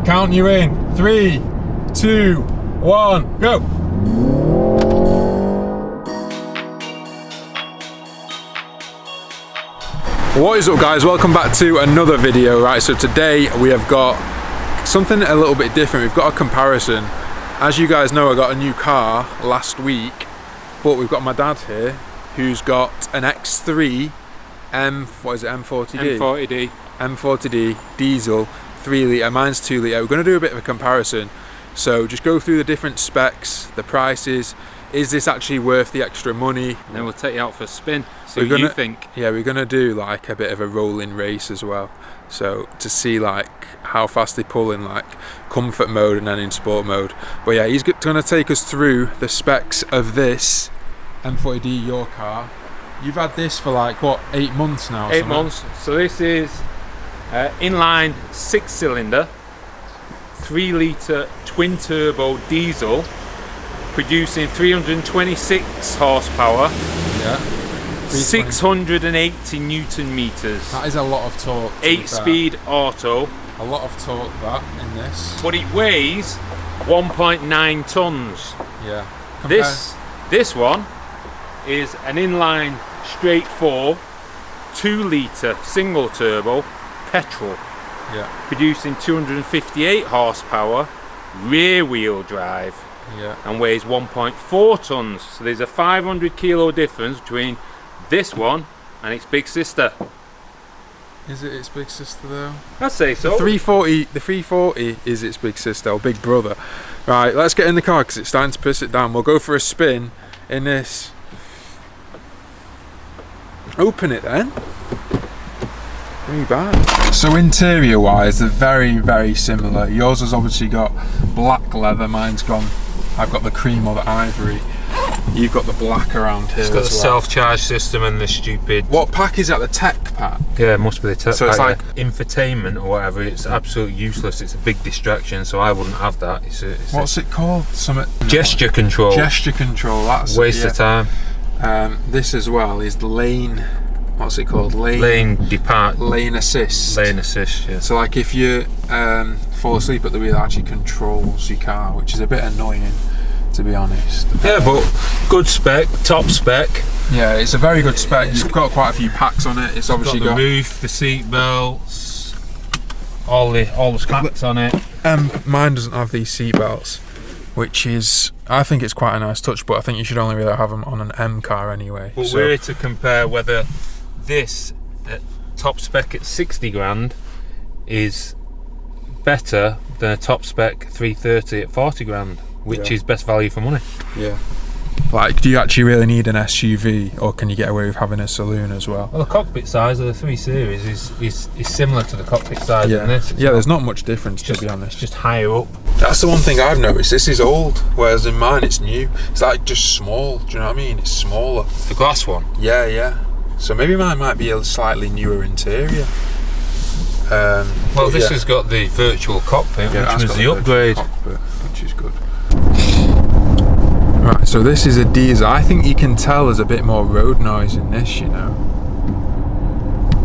count you in. 3, 2, 1, go. What is up, guys? Welcome back to another video. Right, so today we have got something a little bit different. We've got a comparison. As you guys know, I got a new car last week, but we've got my dad here who's got an X3 M40D? M40D diesel 3 litre, mine's 2 litre. We're going to do a bit of a comparison, so just go through the different specs, the prices. Is this actually worth the extra money? And then we'll take you out for a spin, see what you think. Yeah, we're going to do like a bit of a rolling race as well, so to see like how fast they pull in like comfort mode and then in sport mode. But yeah, he's going to take us through the specs of this M40D, your car. You've had this for like what, 8 months now? 8 months. So this is inline 6-cylinder 3 litre twin turbo diesel, producing 326 horsepower, yeah, 680 newton meters. That is a lot of torque. 8-speed auto. A lot of torque that in this. But it weighs 1.9 tons. Yeah. This one is an inline straight 4 2 litre single turbo petrol. Yeah. Producing 258 horsepower, rear wheel drive. Yeah. And weighs 1.4 tons. So there's a 500 kilo difference between this one and its big sister. Is it its big sister though? I'd say so. The 340 is its big sister or big brother. Right, let's get in the car because it's starting to piss it down. We'll go for a spin in this. Open it then. Very bad. So interior wise, they're very, very similar. Yours has obviously got black leather, mine's gone, I've got the cream or the ivory. You've got the black around here. It's got the self-charge system and the stupid... What pack is that, the tech pack? Yeah, it must be the tech pack. So it's like... infotainment or whatever, it's absolutely useless. It's a big distraction, so I wouldn't have that. What's it called? Gesture control. Gesture control, that's... Waste of time. This as well is lane... What's it called? Lane assist. Lane assist, yeah. So like if you fall asleep at the wheel, it actually controls your car, which is a bit annoying, to be honest. Yeah, but good spec, top spec. Yeah, it's a very good spec. It's got quite a few packs on it. It's obviously got the roof, the seat belts, all the straps on it. Mine doesn't have these seat belts, which is, I think it's quite a nice touch, but I think you should only really have them on an M car anyway. But we're here to compare whether this top spec at 60 grand is better than a top spec 330 at 40 grand, which is best value for money. Yeah. Like, do you actually really need an SUV, or can you get away with having a saloon as well? Well, the cockpit size of the 3 Series is similar to the cockpit size in this. Yeah, there's not much difference, to be honest. It's just higher up. That's the one thing I've noticed. This is old, whereas in mine it's new. It's like just small. Do you know what I mean? It's smaller. The glass one. Yeah, yeah. So maybe mine might be a slightly newer interior. Well, this has got the virtual cockpit, which was the upgrade. Which is good. Right, so this is a diesel. I think you can tell there's a bit more road noise in this, you know.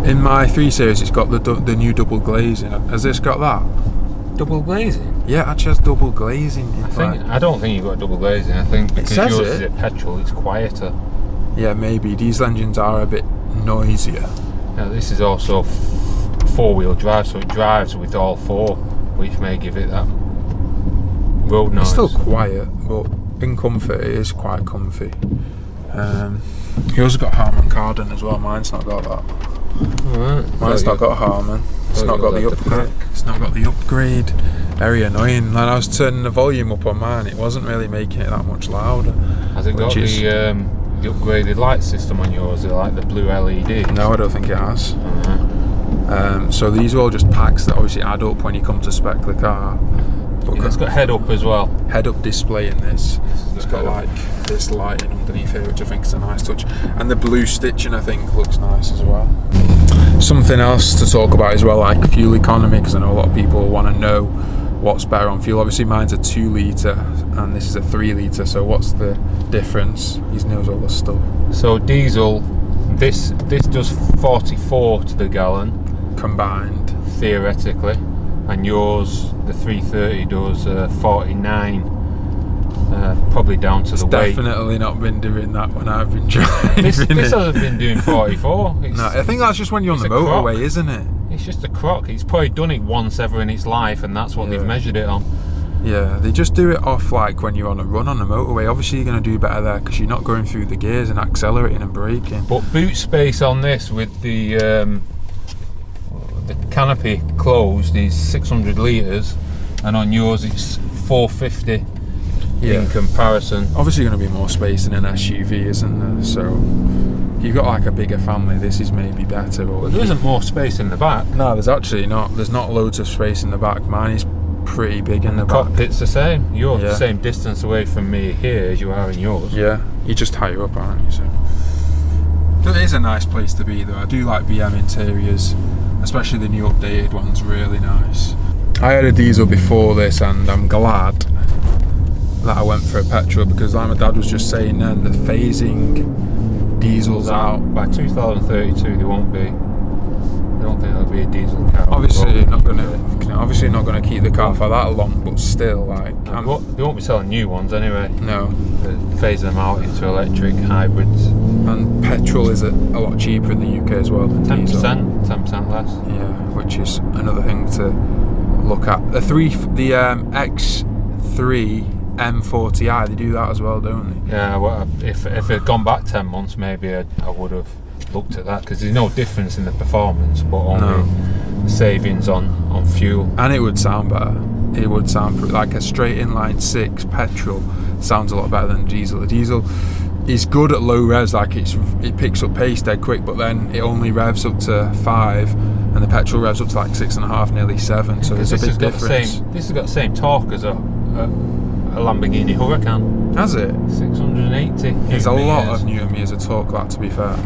In my 3 Series, it's got the new double glazing. Has this got that? Double glazing? Yeah, it actually has double glazing. I don't think you've got double glazing. I think because yours is a petrol, it's quieter. Yeah, maybe. Diesel engines are a bit noisier. Now, this is also 4-wheel drive, so it drives with all 4, which may give it that road noise. It's still quiet, but in comfort it is quite comfy. Yours has got Harman Kardon as well. Mine's not got that. Right. Mine's not got Harman. It's not got the upgrade. It's not got the upgrade. Very annoying. When I was turning the volume up on mine, it wasn't really making it that much louder. Has it got the upgraded light system on yours? Is it like the blue LED? No, I don't think it has. So these are all just packs that obviously add up when you come to spec the car. Yeah, it's got head up as well. Head up display in this. It's got like this lighting underneath here, which I think is a nice touch. And the blue stitching, I think, looks nice as well. Something else to talk about as well, like fuel economy, because I know a lot of people want to know what's better on fuel. Obviously mine's a 2 litre and this is a 3 litre, so what's the difference? He knows all the stuff. So diesel, this does 44 to the gallon combined, theoretically, and yours, the 330, does 49. Probably down to the weight. Definitely not been doing that when I've been driving. This hasn't been doing 44. No, I think that's just when you're on the motorway, isn't it? It's just a crock. It's probably done it once ever in its life, and that's what they've measured it on. Yeah, they just do it off like when you're on a run on the motorway. Obviously you're going to do better there because you're not going through the gears and accelerating and braking. But boot space on this with the canopy closed is 600 litres, and on yours it's 450 in comparison. Obviously going to be more space in an SUV, isn't there? So if you've got like a bigger family, this is maybe better. But there isn't more space in the back. No, there's actually not. There's not loads of space in the back. Mine is pretty big in the back. Cockpit's the same. You're the same distance away from me here as you are in yours. Yeah, you're just higher up, aren't you? So it is a nice place to be, though. I do like BM interiors, especially the new updated ones. Really nice. I had a diesel before this, and I'm glad that I went for a petrol because, like my dad was just saying, then the phasing diesels out. By 2032, they won't be. I don't think there'll be a diesel car. Obviously not gonna keep the car for that long, but still, like, they won't be selling new ones anyway. No, they're phasing them out into electric hybrids. And petrol is a lot cheaper in the UK as well than 10%, diesel. 10% less. Yeah, which is another thing to look at. The X3 M40i, they do that as well, don't they? Yeah, well, if it had gone back 10 months, maybe I would have looked at that, because there's no difference in the performance, but only the savings on fuel. And it would sound better. It would sound like a straight inline 6 petrol sounds a lot better than diesel. The diesel is good at low revs, like it picks up pace dead quick, but then it only revs up to 5, and the petrol revs up to like 6.5, nearly 7. So there's a big difference. This has got the same torque as a Lamborghini Huracan. Has it? 680. There's a lot of Newton meters of torque, that, to be fair.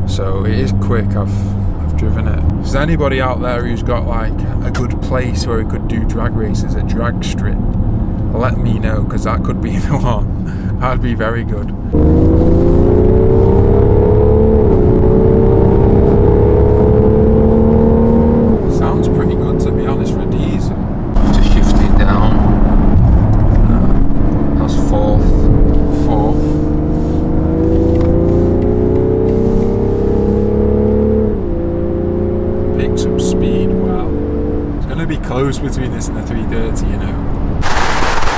So it is quick. I've driven it. If there's anybody out there who's got like a good place where we could do drag races, a drag strip, let me know, because that could be the one. That'd be very good. Sounds pretty good, to be honest, for a diesel. Just shift it down. No, that's fourth. Picks up speed well. It's going to be close between this and the 330, you know.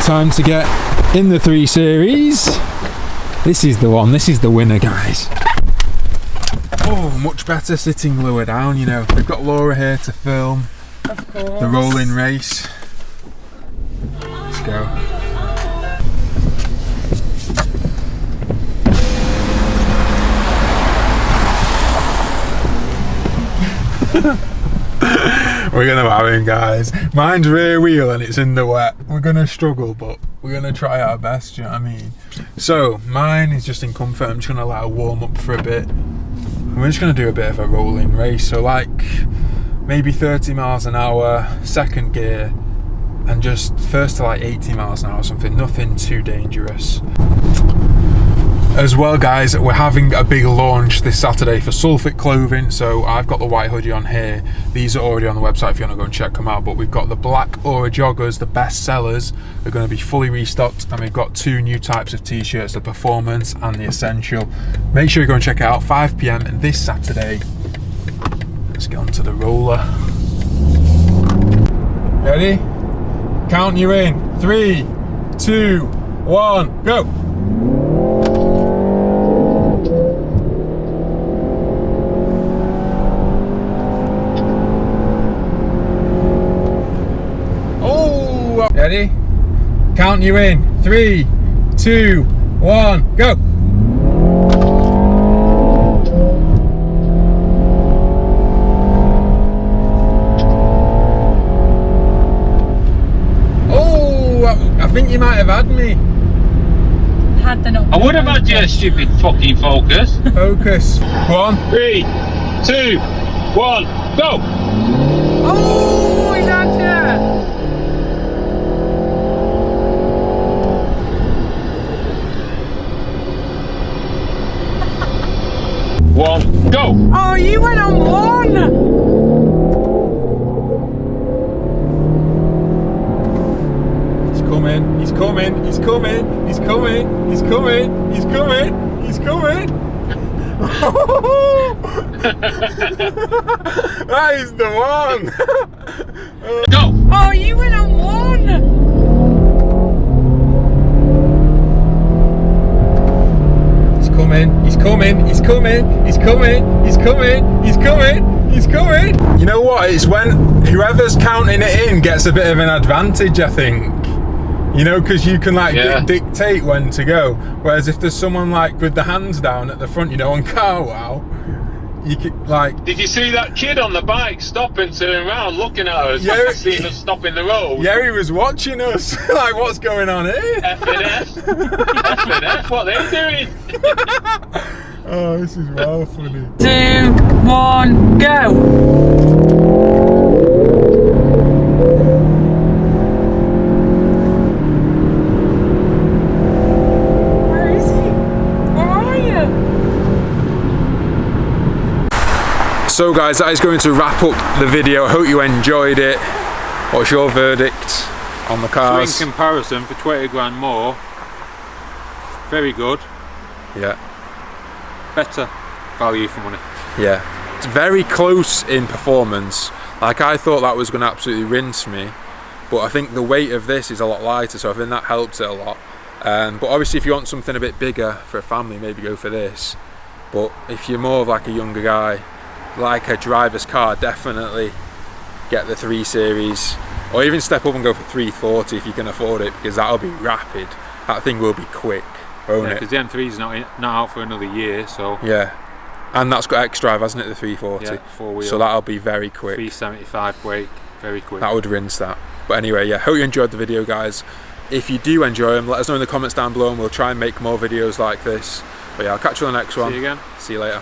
Time to get in the 3 Series. This is the one. This is the winner, guys. Oh, much better sitting lower down, you know. We've got Laura here to film the rolling race. Let's go. We're gonna have him, guys. Mine's rear wheel and it's in the wet. We're gonna struggle, but we're gonna try our best, do you know what I mean? So mine is just in comfort. I'm just gonna let her warm up for a bit. We're just gonna do a bit of a rolling race. So like maybe 30 miles an hour, second gear, and just first to like 80 miles an hour or something. Nothing too dangerous. As well, guys, we're having a big launch this Saturday for Sulfit clothing. So I've got the white hoodie on here. These are already on the website if you want to go and check them out. But we've got the black Aura joggers, the best sellers. They're going to be fully restocked. And we've got 2 new types of t-shirts, the Performance and the Essential. Make sure you go and check it out, 5 PM this Saturday. Let's get onto the roller. Ready? Count you in. 3, 2, 1, go! Ready? Count you in. 3, 2, 1, go! Oh, I think you might have had me. Had the number. I would have had you, stupid fucking Focus. Focus. Go on. 3, 2, 1, go! Oh, he's had you! One, go! Oh, you went on 1! coming, he's coming, he's coming, he's coming, he's coming, he's coming, he's coming. That is the one. Go! Oh, you went on one. He's coming, he's coming, he's coming, he's coming, he's coming, he's coming, he's coming. You know what? It's when whoever's counting it in gets a bit of an advantage, I think. You know, because you can like dictate when to go. Whereas if there's someone like with the hands down at the front, you know, on car wow, you could like. Did you see that kid on the bike stopping, turning around, looking at us? Yeah, like seeing us stop in the road. Yeah, he was watching us. Like, what's going on here? F and F. F and F. What are they doing? Oh, this is well funny. 2, 1, go. So guys, that is going to wrap up the video. I hope you enjoyed it. What's your verdict on the cars? So in comparison, for 20 grand more, very good. Yeah. Better value for money. Yeah. It's very close in performance. Like, I thought that was going to absolutely rinse me, but I think the weight of this is a lot lighter, so I think that helps it a lot. But obviously if you want something a bit bigger for a family, maybe go for this. But if you're more of like a younger guy, like a driver's car, definitely get the 3 Series, or even step up and go for 340 if you can afford it, because that'll be rapid. That thing will be quick, won't it? Because the M3 is not out for another year, so yeah. And that's got X-Drive, hasn't it, the 340? Yeah, 4-wheel. So that'll be very quick. 375 brake, very quick. That would rinse that. But anyway, yeah, hope you enjoyed the video, guys. If you do enjoy them, let us know in the comments down below, and we'll try and make more videos like this. But yeah, I'll catch you on the next one. See you again. See you later.